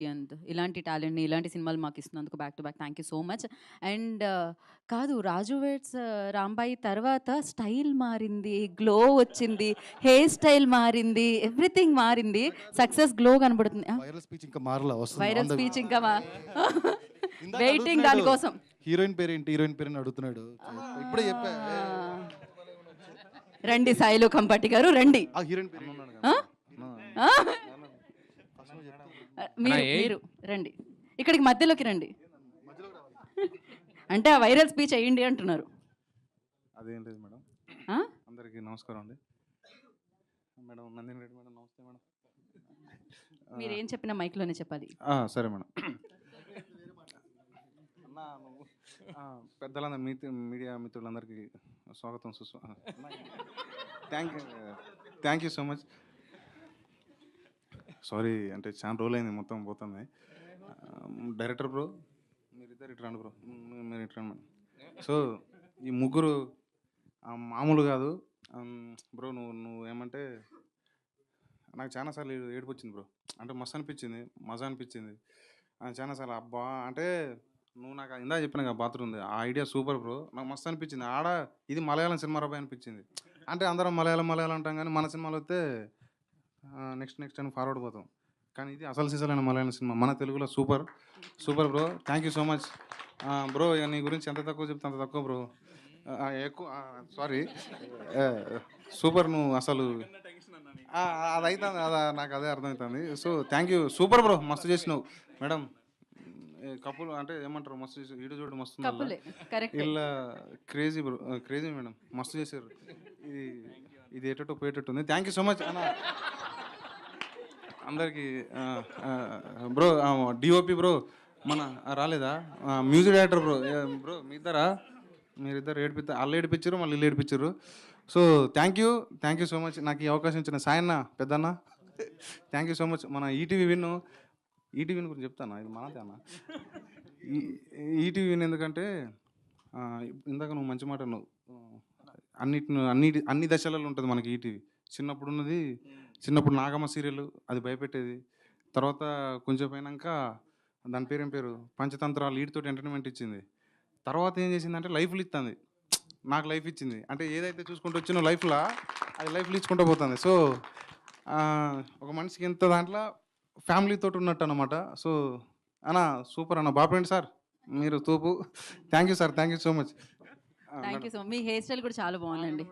And ఇలాంటి టాలెంట్‌ని, ఇలాంటి సినిమాలు మాకిస్తున్నందుకు back to back thank you so much. And కాదు 'రాజు వెడ్స్ రాంబాయి' తర్వాత స్టైల్ మారింది, గ్లో వచ్చింది, హెయిర్ స్టైల్ మారింది, ఎవ్రీథింగ్ మారింది. సక్సెస్ గ్లో కనబడుతుంది. వైరల్ స్పీచ్ ఇంకా మారలా వస్తుంది వైరల్ ఆన్ ద స్పీచ్ ఇంకా ఇందాక వెయిటింగ్ అడుగుతున్నాడు. దానికోసం. హీరోయిన్ పేరేంటి అడుగుతున్నాడు. ఇప్పుడే చెప్పా. రండి సాయిలు కంపట్టి గారు రండి. ఆ హీరోయిన్ పేరు ఆ? ఆ? మీరు అన్నా, మీరు రండి, ఇక్కడికి మధ్యలోకి రండి. అంటే ఆ వైరల్ స్పీచ్ అయ్యింది అంటున్నారు. అదేం లేదు మేడం. ఆ? అందరికీ నమస్కారం అండి. మేడం నందిని రెడ్డి మేడం నమస్తే మేడం. మీరు ఏం చెప్పినా మైక్లోనే చెప్పాలి. సరే మేడం. అన్నా నువ్వు పెద్దలందరూ మీడియా మిత్రులందరికీ స్వాగతం thank you so much. Sorry అంటే చాలా రోజులు అయింది మొత్తం పోతుంది. డైరెక్టర్ బ్రో మీరిద్దరు ఇటు రండి బ్రో, మీరు ఇటు రండి మేడం. సో ఈ ముగ్గురు మామూలు కాదు బ్రో. నువ్వు ఏమంటే నాకు చాలాసార్లు ఏడుపు వచ్చింది బ్రో. అంటే మస్తు అనిపించింది, మజా అనిపించింది చాలాసార్లు. అబ్బా అంటే నువ్వు నాకు ఇందా చెప్పిన కదా బాత్రూమ్ ఉంది, ఆ ఐడియా సూపర్ బ్రో. నాకు మస్తు అనిపించింది. ఇది మలయాళం సినిమా రాబాయ్ అనిపించింది. అంటే అందరం మలయాళం అంటాం కానీ మన సినిమాలో వస్తే నెక్స్ట్ అని ఫార్వర్డ్ పోతాం. కానీ ఇది అసలు సిసలైన మలయాళం సినిమా మన తెలుగులో super bro. Thank you so much bro. ఇక నీ గురించి ఎంత తక్కువ చెప్తే అంత తక్కువ బ్రో. ఎక్కువ సారీ. సూపర్ నువ్వు అసలు అది అవుతుంది అదా, నాకు అదే అర్థమవుతుంది. So thank you super bro, మస్తు చేసినావు మేడం. కపుల్ అంటే ఏమంటారు, మస్తు చేసి వీడియో చూడడం మస్తు ఇలా క్రేజీ బ్రో, క్రేజీ మేడం, మస్తు చేశారు. ఇది ఎటో పోయేటట్టు ఉంది. థ్యాంక్ యూ సో మచ్ అన్న అందరికీ. బ్రో డిఓపి బ్రో మన రాలేదా, మ్యూజిక్ డైరెక్టర్ బ్రో మీరిద్దరు వాళ్ళు ఏడిపించారు, మళ్ళీ ఇల్లు ఏడిపించారు. So thank you so much నాకు ఈ అవకాశం ఇచ్చిన సాయన్న పెద్దన్న. Thank you so much. మన ఈటీవీ విన్ గురించి చెప్తాను, ఇది మనదే అన్న. ఈటీవీ విన్ ఎందుకంటే ఇందాక నువ్వు మంచి మాట నువ్వు అన్ని దశలలో ఉంటుంది మనకి ఈటీవీ. చిన్నప్పుడు నాగమ్మ సీరియల్ అది భయపెట్టేది. తర్వాత కొంచెం పోయినాక దాని పేరు పంచతంత్రాలు వీటితో ఎంటర్టైన్మెంట్ ఇచ్చింది. తర్వాత ఏం చేసిందంటే లైఫ్లు ఇస్తుంది. నాకు లైఫ్ ఇచ్చింది. అంటే ఏదైతే చూసుకుంటూ వచ్చినో లైఫ్లో అది లైఫ్లు ఇచ్చుకుంటూ పోతుంది. సో ఒక మనిషికి ఎంత దాంట్లో ఫ్యామిలీతో ఉన్నట్టు అనమాట. సో అన్న సూపర్ అన్న, బాపండి సార్ మీరు తోపు. Thank you sir, thank you so much. Thank you so much. Me hair style కూడా చాలా బాగుందండి.